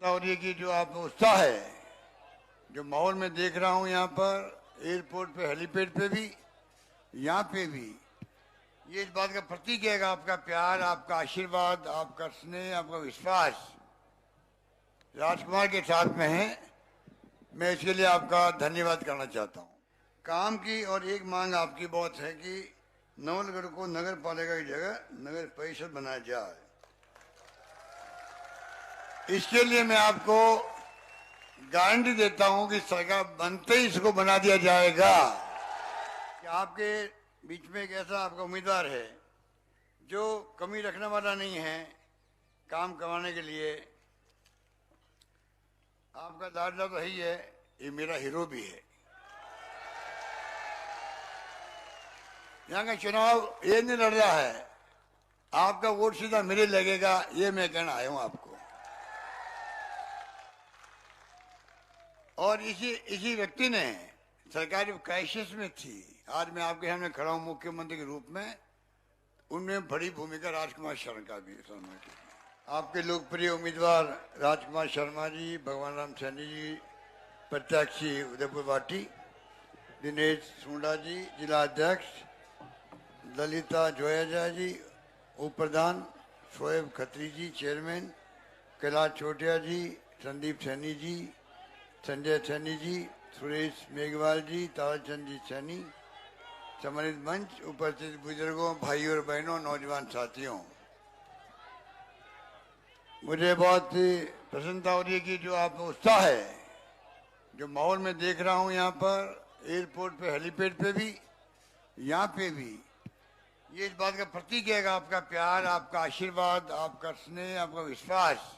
और ये कि जो आप में उत्साह है, जो माहौल में देख रहा हूँ यहाँ पर एयरपोर्ट पे, हेलीपैड पे भी, यहाँ पे भी, ये इस बात का प्रतीक है कि आपका प्यार, आपका आशीर्वाद, आपका स्नेह, आपका विश्वास राजकुमार के साथ में है। मैं इसके लिए आपका धन्यवाद करना चाहता हूँ। काम की और एक मांग आपकी बहुत है कि नवलगढ़ को नगर पालिका की जगह नगर परिषद बनाया जाए। इसके लिए मैं आपको गारंटी देता हूं कि सरकार बनते ही इसको बना दिया जाएगा। कि आपके बीच में एक ऐसा आपका उम्मीदवार है जो कमी रखने वाला नहीं है काम करवाने के लिए। आपका दादा तो ही है, ये मेरा हीरो भी है। यहाँ का चुनाव ये नहीं लड़ रहा है, आपका वोट सीधा मेरे लगेगा, ये मैं कहना आया हूं आपको। और इसी व्यक्ति ने सरकारी क्राइसिस में थी, आज मैं आपके सामने खड़ा हूं मुख्यमंत्री के रूप में, उनमें बड़ी भूमिका राजकुमार शर्मा की। आपके लोकप्रिय उम्मीदवार राजकुमार शर्मा जी, भगवान राम सैनी जी प्रत्याशी उदयपुर वाटी, दिनेश सुंडा जी जिला अध्यक्ष, ललिता जोयाजा जी उप प्रधान, शोएब खत्री जी चेयरमैन, कैलाश छोटिया जी, संदीप सैनी जी, संजय सैनी जी, सुरेश मेघवाल जी, ताराचंद जी सैनी, सम्मानित मंच, उपस्थित बुजुर्गों, भाइयों और बहनों, नौजवान साथियों, मुझे बहुत प्रसन्नता हो रही है कि जो आप में उत्साह है, जो माहौल में देख रहा हूं यहाँ पर एयरपोर्ट पे, हेलीपैड पे भी, यहाँ पे भी, ये इस बात का प्रतीक है कि आपका प्यार, आपका आशीर्वाद, आपका स्नेह, आपका विश्वास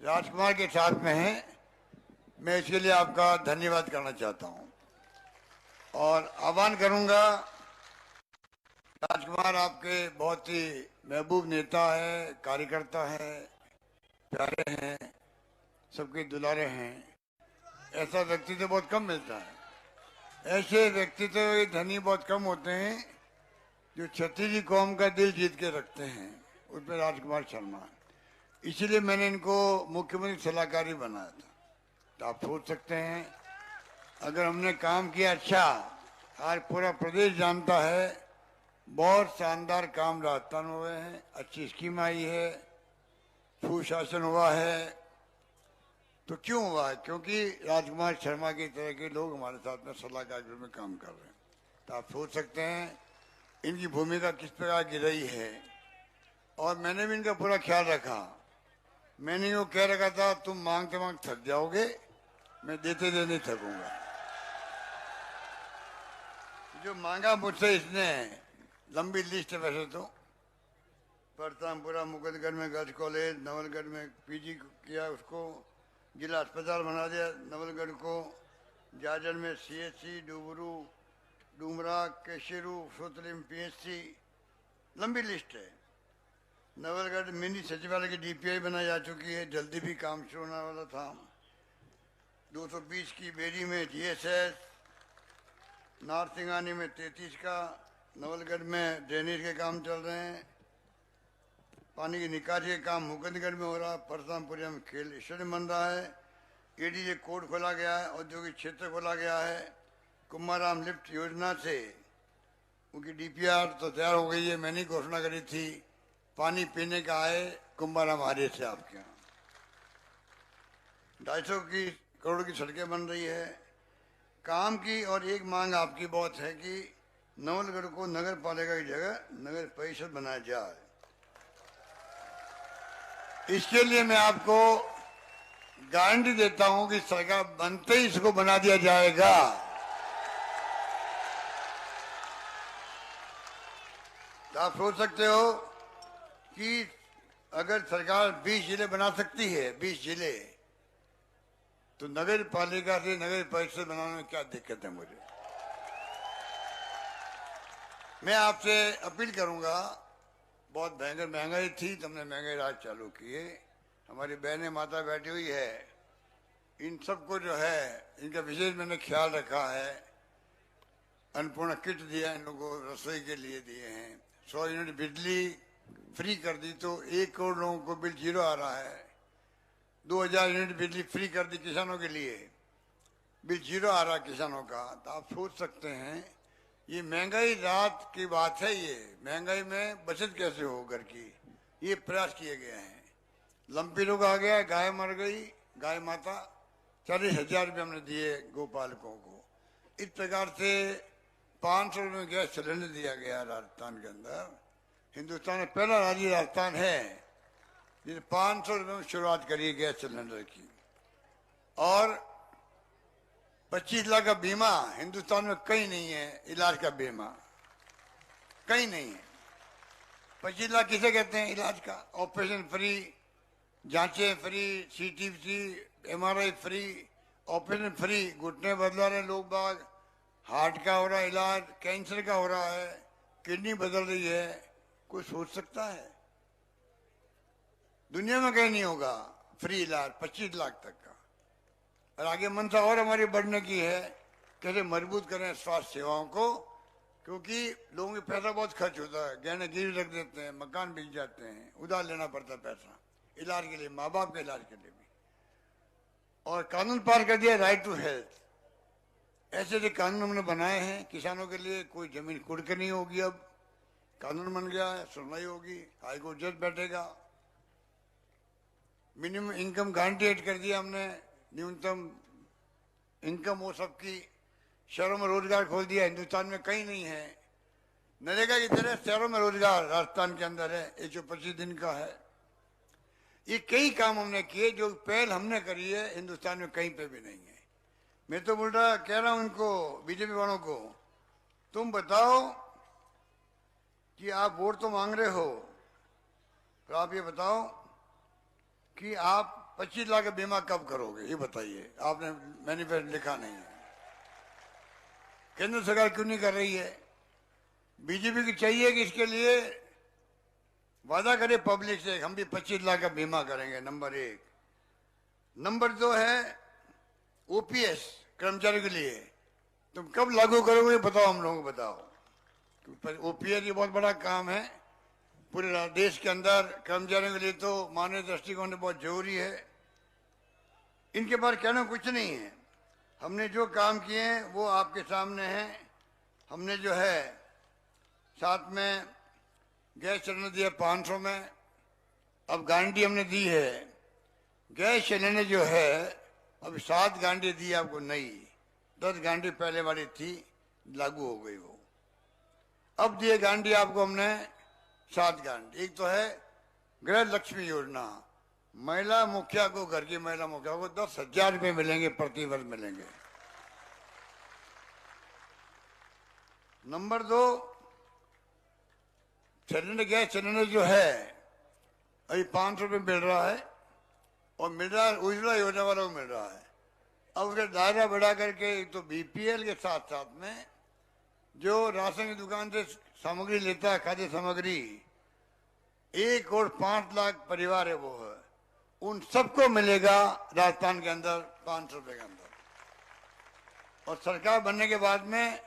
राजकुमार के साथ में है। मैं इसके लिए आपका धन्यवाद करना चाहता हूं और आह्वान करूंगा। राजकुमार आपके बहुत ही महबूब नेता है, कार्यकर्ता है, प्यारे हैं, सबके दुलारे हैं। ऐसा व्यक्तित्व बहुत कम मिलता है। ऐसे व्यक्तित्व धनी बहुत कम होते हैं जो छत्तीसी कौम का दिल जीत के रखते हैं, उसमें राजकुमार शर्मा। इसीलिए मैंने इनको मुख्यमंत्री सलाहकारी बनाया था। तो आप सोच सकते हैं अगर हमने काम किया अच्छा, आज पूरा प्रदेश जानता है, बहुत शानदार काम राजस्थान में हुए हैं, अच्छी स्कीम आई है, सुशासन हुआ है। तो क्यों हुआ है? क्योंकि राजकुमार शर्मा की तरह के लोग हमारे साथ में सलाहकार के रूप में काम कर रहे हैं। तो आप सोच सकते हैं इनकी भूमिका किस प्रकार की रही है। और मैंने भी इनका पूरा ख्याल रखा। मैंने यूँ कह रखा था तुम मांगते मांग थक जाओगे, मैं देते देते नहीं थकूंगा। जो मांगा मुझसे इसने लंबी लिस्ट है वैसे तो। परतामपुरा मुकदगढ़ में गर्ल्स कॉलेज, नवलगढ़ में पीजी किया, उसको जिला अस्पताल बना दिया नवलगढ़ को, जाजर में सीएचसी, डूबरू, डूमरा, केशरू, सोतली में पीएचसी, लंबी लिस्ट है। नवलगढ़ मिनी सचिवालय की डीपीआई बनाई जा चुकी है, जल्दी भी काम शुरू होने वाला था। 220 की बेरी में जीएसएस, नारसिंगानी में 33 का, नवलगढ़ में ड्रेनेज के काम चल रहे हैं, पानी की निकासी का काम मुकंदगढ़ में हो रहा है, परतामपुरिया में खेल स्टेडियम बन रहा है, एडीजे कोड खोला गया है, औद्योगिक क्षेत्र खोला गया है, कुमाराम लिफ्ट योजना से उनकी डीपीआर तो तैयार हो गई है, मैंने घोषणा करी थी। पानी पीने का आए कुंभाराम आर्य से आपके यहाँ 250 करोड़ की सड़कें बन रही है। काम की और एक मांग आपकी बहुत है कि नवलगढ़ को नगर पालिका की जगह नगर परिषद बनाया जाए। इसके लिए मैं आपको गारंटी देता हूं कि सरकार बनते ही इसको बना दिया जाएगा। तो आप सोच सकते हो कि अगर सरकार 20 जिले बना सकती है, 20 जिले, तो नगर पालिका से नगर परिषद बनाने में क्या दिक्कत है मुझे। मैं आपसे अपील करूंगा, बहुत भयंकर महंगाई थी, तुमने महंगाई राज चालू किए, हमारी बहनें माता बैठी हुई है, इन सबको जो है इनका विशेष मैंने ख्याल रखा है। अन्नपूर्णा किट दिया इन लोगों को, रसोई के लिए दिए हैं, 100 यूनिट बिजली फ्री कर दी, तो 1 करोड़ लोगों को बिल जीरो आ रहा है। 2000 यूनिट बिजली फ्री कर दी किसानों के लिए, बिल जीरो आ रहा किसानों का। तो आप सोच सकते हैं ये महंगाई रात की बात है, ये महंगाई में बचत कैसे हो घर की, ये प्रयास किए गए हैं। लंपी रोग आ गया, गाय मर गई, गाय माता, 40,000 रुपये हमने दिए गोपालकों को। इस प्रकार से 500 रुपये में गैस सिलेंडर दिया गया राजस्थान के अंदर। हिंदुस्तान में पहला राज्य राजस्थान है जिसने 500 रुपये में शुरुआत करी गैस सिलेंडर की। और 25 लाख का बीमा हिंदुस्तान में कहीं नहीं है, इलाज का बीमा कहीं नहीं है। 25 लाख किसे कहते हैं? इलाज का, ऑपरेशन फ्री, जांचें free, CT MRI free, operation free, घुटने बदला रहे लोग बाग, हार्ट का हो रहा है इलाज, कैंसर का हो रहा है, किडनी बदल रही है। कोई सोच सकता है? दुनिया में कहीं नहीं होगा फ्री इलाज 25 लाख तक का। और आगे मंशा और हमारी बढ़ने की है, कैसे मजबूत करें स्वास्थ्य सेवाओं को, क्योंकि लोगों के पैसा बहुत खर्च होता है, गहने गिरवी रख देते हैं, मकान बिक जाते हैं, उधार लेना पड़ता है पैसा इलाज के लिए, माँ बाप के इलाज के लिए भी। और कानून पार कर दिया राइट टू हेल्थ। ऐसे ऐसे कानून हमने बनाए हैं किसानों के लिए। कोई जमीन कुड़ के नहीं होगी, अब कानून बन गया है, सुनवाई होगी, हाईकोर्ट जज बैठेगा। मिनिमम इनकम गारंटी कर दिया हमने, न्यूनतम इनकम हो सबकी। शहरों में रोजगार खोल दिया, हिंदुस्तान में कहीं नहीं है। नरेगा की तरह शहरों में रोजगार राजस्थान के अंदर है, 125 दिन का है। ये कई काम हमने किए, जो पहल हमने करी है हिंदुस्तान में कहीं पे भी नहीं है। मैं तो बोल रहा कह रहा हूं इनको, बीजेपी वालों को, तुम बताओ कि आप वोट तो मांग रहे हो, तो आप ये बताओ कि आप 25 लाख का बीमा कब करोगे, ये बताइए। आपने मैनिफेस्टो लिखा नहीं है, केंद्र सरकार क्यों नहीं कर रही है? बीजेपी की चाहिए कि इसके लिए वादा करे पब्लिक से, हम भी 25 लाख का बीमा करेंगे, नंबर 1। नंबर 2 है OPS कर्मचारी के लिए, तुम कब लागू करोगे बताओ, हम लोगों को बताओ। OPS ये बहुत बड़ा काम है पूरे देश के अंदर, कर्मचारियों के लिए तो मानवीय दृष्टिकोण बहुत जरूरी है। इनके पास कहना कुछ नहीं है। हमने जो काम किए हैं वो आपके सामने हैं। हमने जो है साथ में गैस सिलेंडर दिया 500 में, अब गारंटी हमने दी है। गैस सिलेंडर जो है अब 7 गारंटी दी आपको नई, 10 गारंटी पहले वाली थी, लागू हो गई वो। अब दिए गारंटी आपको हमने 7 गारंटी। एक तो है गृह लक्ष्मी योजना, महिला मुखिया को, घर की महिला मुखिया को 10,000 रुपये मिलेंगे, प्रति वर्ष मिलेंगे। नंबर 2, सिलेंडर, गैस सिलेंडर जो है अभी 500 रुपये मिल रहा है, और मिल रहा है उज्ज्वला योजना वालों को मिल रहा है। अब उसका दायरा बढ़ा करके तो BPL के साथ साथ में जो राशन की दुकान से सामग्री लेता है, खाद्य सामग्री, 1,05,00,000 परिवार है वो है, उन सबको मिलेगा राजस्थान के अंदर 500 रुपये के अंदर। और सरकार बनने के बाद में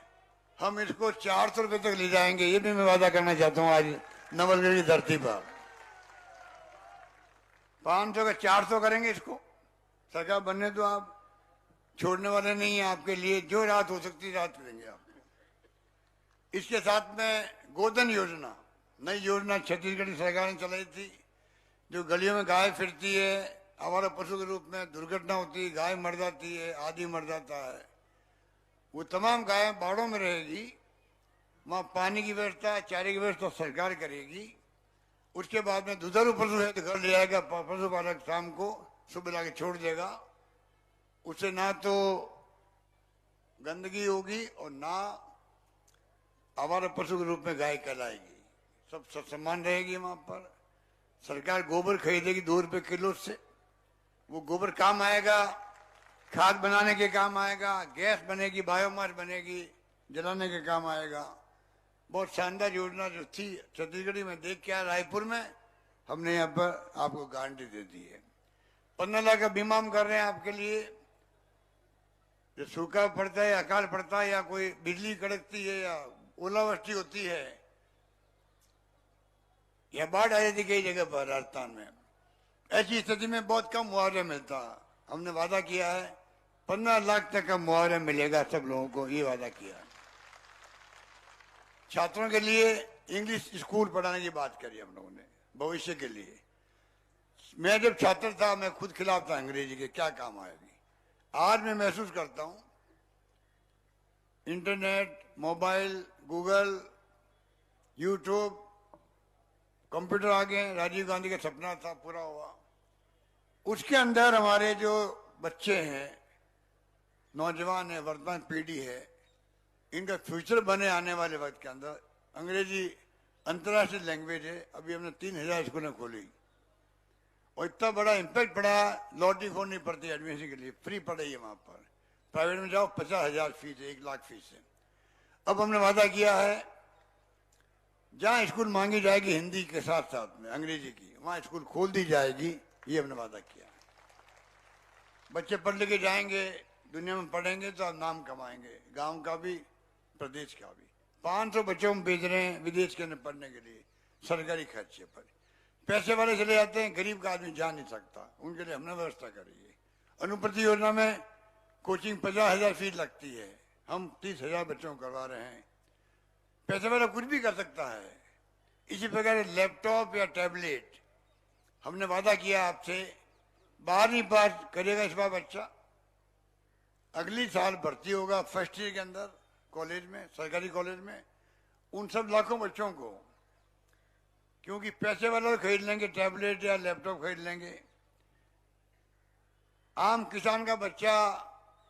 हम इसको 400 रुपये तक ले जाएंगे, ये भी मैं वादा करना चाहता हूँ आज नवलगढ़ की धरती पर। 500 का 400 करेंगे इसको। सरकार बनने तो आप छोड़ने वाले नहीं है, आपके लिए जो राहत हो सकती है राहत देंगे आपको। इसके साथ में गोधन योजना, नई योजना छत्तीसगढ़ की सरकार ने चलाई थी। जो गलियों में गाय फिरती है आवारा पशु के रूप में, दुर्घटना होती है, गाय मर जाती है, आदि मर जाता है, वो तमाम गाय बाड़ों में रहेगी। वहाँ पानी की व्यवस्था, चारे की व्यवस्था सरकार करेगी। उसके बाद में दुधारू पशु है तो घर ले आएगा पशुपालक, शाम को सुबह ला के छोड़ देगा। उससे ना तो गंदगी होगी और ना आवारा पशु के रूप में गाय कहलाएगी, सब सम्मान रहेगी। वहां पर सरकार गोबर खरीदेगी 2 रुपये किलो से, वो गोबर काम आएगा, खाद बनाने के काम आएगा, गैस बनेगी, बायोमास बनेगी, जलाने के काम आएगा। बहुत शानदार योजना जो थी छत्तीसगढ़ी में देख के आया, रायपुर में हमने यहाँ पर आपको गारंटी दे दी है। 15 लाख का बीमा हम कर रहे हैं आपके लिए। जो सूखा पड़ता है, अकाल पड़ता है, या कोई बिजली कड़कती है, या ओलावृष्टि होती है, या बाढ़ आ जाती कई जगह पर राजस्थान में, ऐसी स्थिति में बहुत कम मुआवजा मिलता। हमने वादा किया है 15 लाख तक का मुआवजा मिलेगा सब लोगों को, ये वादा किया। छात्रों के लिए इंग्लिश स्कूल पढ़ाने की बात करी हम लोगों ने भविष्य के लिए। मैं जब छात्र था मैं खुद खिलाफ था अंग्रेजी के, क्या काम आएगी। आज मैं महसूस करता हूं internet, mobile, Google, YouTube, computer आ गए। राजीव गांधी का सपना था, पूरा हुआ। उसके अंदर हमारे जो बच्चे हैं, नौजवान है, वर्तमान पीढ़ी है, इनका फ्यूचर बने आने वाले वक्त के अंदर। अंग्रेजी अंतर्राष्ट्रीय लैंग्वेज है। अभी हमने 3000 स्कूलें खोली और इतना बड़ा इम्पैक्ट पड़ा, लॉटरी खोलनी पड़ती है एडमिशन के लिए, फ्री पढ़ाई है वहां पर। प्राइवेट में जाओ 50,000 फीस है, 1 लाख फीस है। अब हमने वादा किया है जहां स्कूल मांगी जाएगी हिंदी के साथ साथ में अंग्रेजी की, वहां स्कूल खोल दी जाएगी, ये हमने वादा किया। बच्चे पढ़ लिखे जाएंगे, दुनिया में पढ़ेंगे तो आप नाम कमाएंगे, गांव का भी प्रदेश का भी। 500 बच्चों को भेज रहे हैं विदेश के अंदर पढ़ने के लिए, सरकारी खर्चे पर। पैसे वाले चले जाते हैं, गरीब का आदमी जा नहीं सकता, उनके लिए हमने व्यवस्था करी है। अनुप्रति योजना में कोचिंग 50,000 फीस लगती है, हम 30,000 बच्चों को करवा रहे हैं। पैसे वाला कुछ भी कर सकता है। इसी प्रकार लैपटॉप या टैबलेट हमने वादा किया आपसे, 12वीं पास करेगा इस बार बच्चा, अगली साल भर्ती होगा फर्स्ट ईयर के अंदर कॉलेज में, सरकारी कॉलेज में। उन सब लाखों बच्चों को, क्योंकि पैसे वाले खरीद लेंगे टैबलेट या लैपटॉप खरीद लेंगे, आम किसान का बच्चा,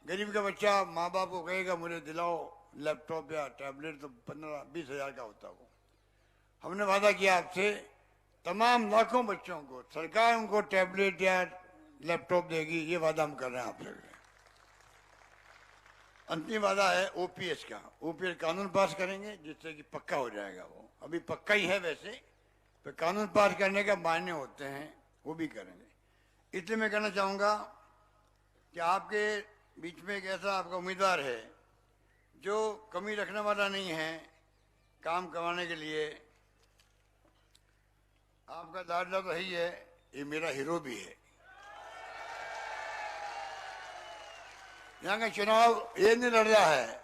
गरीब का बच्चा माँ बाप को कहेगा मुझे दिलाओ लैपटॉप या टैबलेट, तो 15-20 हजार का होता वो। हमने वादा किया आपसे तमाम लाखों बच्चों को सरकार उनको टैबलेट या लैपटॉप देगी, ये वादा हम कर रहे हैं आपसे। अंतिम वादा है ओपीएस का। ओपीएस कानून पास करेंगे जिससे कि पक्का हो जाएगा। वो अभी पक्का ही है वैसे, तो कानून पास करने का मायने होते हैं, वो भी करेंगे। इसलिए मैं कहना चाहूंगा कि आपके बीच में एक ऐसा आपका उम्मीदवार है जो कमी रखने वाला नहीं है काम करवाने के लिए। आपका लाडला तो ही है, ये मेरा हीरो भी है। यहाँ का चुनाव ये नहीं लड़ रहा है,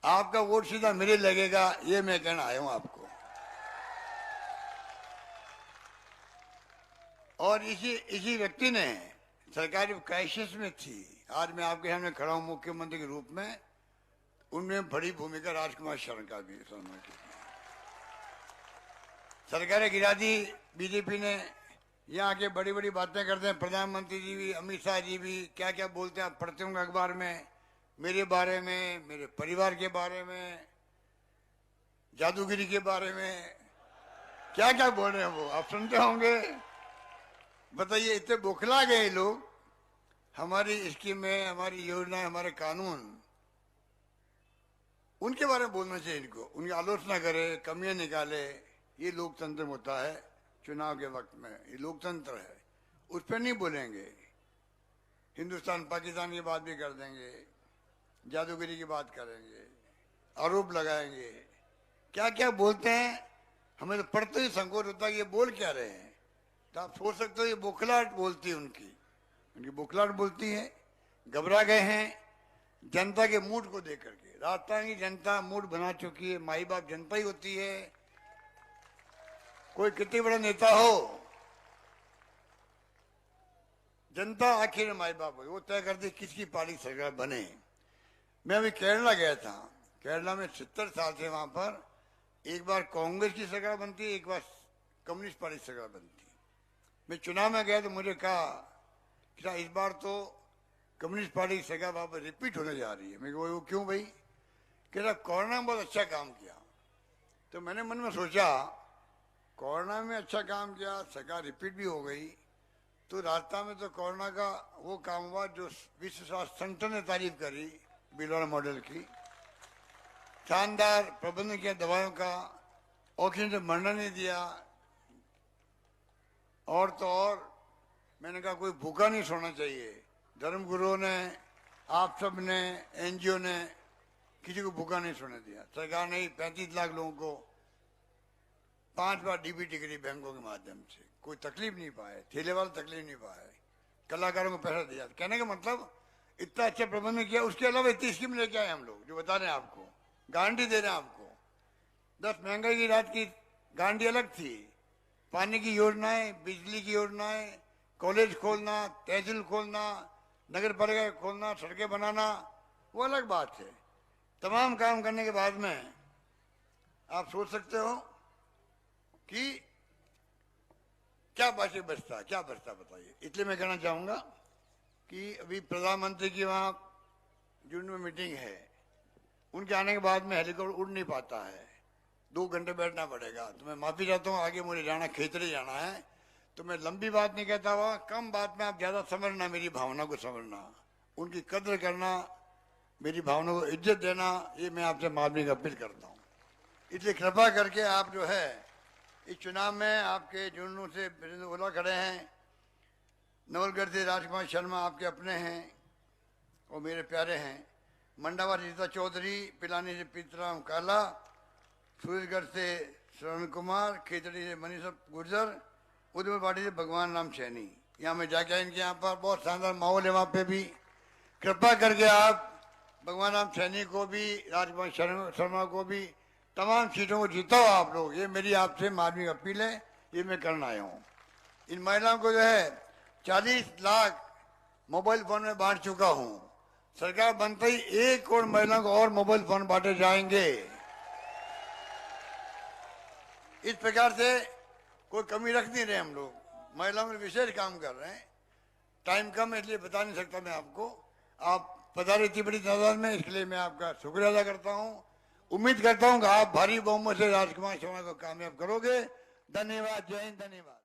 आपका वोट सीधा मेरे लगेगा, ये मैं कहना आया हूं आपको। और इसी व्यक्ति ने सरकारी क्राइसिस में थी, आज मैं आपके सामने खड़ा हूं मुख्यमंत्री के रूप में, उनमें बड़ी भूमिका राजकुमार शरण का भी। सरकारें गिरा दी बीजेपी ने, यहाँ के बड़ी बड़ी बातें करते हैं प्रधानमंत्री जी भी, अमित शाह जी भी, क्या क्या बोलते हैं आप पढ़ते होंगे अखबार में, मेरे बारे में, मेरे परिवार के बारे में, जादूगिरी के बारे में, क्या क्या बोल रहे हैं वो आप सुनते होंगे। बताइए, इतने बौखला गए लोग हमारी स्कीमें, हमारी योजनाएं, हमारे कानून, उनके बारे में बोलना चाहिए इनको, उनकी आलोचना करे, कमियां निकाले। ये लोकतंत्र होता है चुनाव के वक्त में, ये लोकतंत्र है, उस पर नहीं बोलेंगे। हिंदुस्तान पाकिस्तान की बात भी कर देंगे, जादूगरी की बात करेंगे, आरोप लगाएंगे, क्या क्या बोलते हैं। हमें तो पढ़ते ही संकोच होता है ये बोल क्या रहे हैं। तो आप सोच सकते हो ये बौखलाहट बोलती है, उनकी बौखलाहट बोलती है। घबरा गए हैं जनता के मूड को देख करके। राजस्थान की जनता मूड बना चुकी है, माई बाप जनता ही होती है। कोई कितनी बड़ा नेता हो, जनता आखिर माई बाप हो, वो तय करती किसकी पार्टी सरकार बने। मैं अभी केरला गया था, केरला में 70 साल से वहां पर एक बार कांग्रेस की सरकार बनती है, एक बार कम्युनिस्ट पार्टी की सरकार बनती है। मैं चुनाव में गया तो मुझे कहा कि इस बार तो कम्युनिस्ट पार्टी की सरकार वहां पर रिपीट होने जा रही है। मैं वो क्यों भाई? कह कोरोना में बहुत अच्छा काम किया। तो मैंने मन में सोचा कोरोना में अच्छा काम किया, सरकार रिपीट भी हो गई, तो राजस्थान में तो कोरोना का वो काम हुआ जो विश्व स्वास्थ्य संगठन ने तारीफ करी, बिलवाड़ा मॉडल की। शानदार प्रबंधन किया दवाओं का, ऑक्सीजन से मरना नहीं दिया। और तो और मैंने कहा कोई भूखा नहीं सोना चाहिए। धर्मगुरुओं ने, आप सब ने, एनजीओ ने किसी को भूखा नहीं सोने दिया। सरकार ने 35 लाख लोगों को 5 बार डीबीटी करी बैंकों के माध्यम से, कोई तकलीफ नहीं पाए, ठेले वाले तकलीफ नहीं पाए, कलाकारों को पैसा दिया। कहने का मतलब इतना अच्छा प्रबंधन किया। उसके अलावा इतनी स्कीम लेके आए हम लोग, जो बता रहे हैं आपको, गारंटी दे रहे हैं आपको। 10 महंगाई की रात की गारंटी अलग थी, पानी की योजनाएं, बिजली की योजनाएं, कॉलेज खोलना, तहसील खोलना, नगर पालिका खोलना, सड़कें बनाना, वो अलग बात है। तमाम काम करने के बाद में आप सोच सकते हो कि क्या बाकी बचता, क्या बचता बताइए। इसलिए मैं कहना चाहूंगा कि अभी प्रधानमंत्री की वहां जून में मीटिंग है, उनके आने के बाद में हेलीकॉप्टर उड़ नहीं पाता है, 2 घंटे बैठना पड़ेगा। तो मैं माफी चाहता हूँ, आगे मुझे जाना, खेतड़ी जाना है, तो मैं लंबी बात नहीं कहता हुआ, कम बात में आप ज्यादा समझना, मेरी भावना को समझना, उनकी कद्र करना, मेरी भावना को इज्जत देना, ये मैं आपसे माफी का अपील करता हूँ। इसलिए कृपा करके आप जो है इस चुनाव में आपके झुंझुनू से वीरेंद्र ओला खड़े हैं, नवलगढ़ से राजकुमार शर्मा आपके अपने हैं और मेरे प्यारे हैं, मंडावा से रीता चौधरी, पिलानी से पीतराम काला, सूरजगढ़ से श्रवण कुमार, खेतड़ी से मनीष गुर्जर, उधर पार्टी से भगवान राम सैनी। यहाँ में जाके इनके यहाँ पर बहुत शानदार माहौल है। वहाँ पे भी कृपा करके आप भगवान राम सैनी को भी, राजकुमार शर्मा को भी, तमाम सीटों को जीताओ आप लोग। ये मेरी आपसे मानवीय अपील है, ये मैं करना आया हूँ। इन महिलाओं को जो है 40 लाख मोबाइल फोन में बांट चुका हूँ। सरकार बनते ही 1 करोड़ महिलाओं को और मोबाइल फोन बांटे जाएंगे। इस प्रकार से कोई कमी रख नहीं रहे हम लोग, महिलाओं में विशेष काम कर रहे हैं। टाइम कम है इसलिए बता नहीं सकता मैं आपको। आप पधारे इतनी बड़ी तादाद में, इसके लिए मैं आपका शुक्रिया अदा करता हूँ। उम्मीद करता हूँ कि आप भारी बहुमत से राजकुमार शर्मा को कामयाब करोगे। धन्यवाद, जय हिंद, धन्यवाद।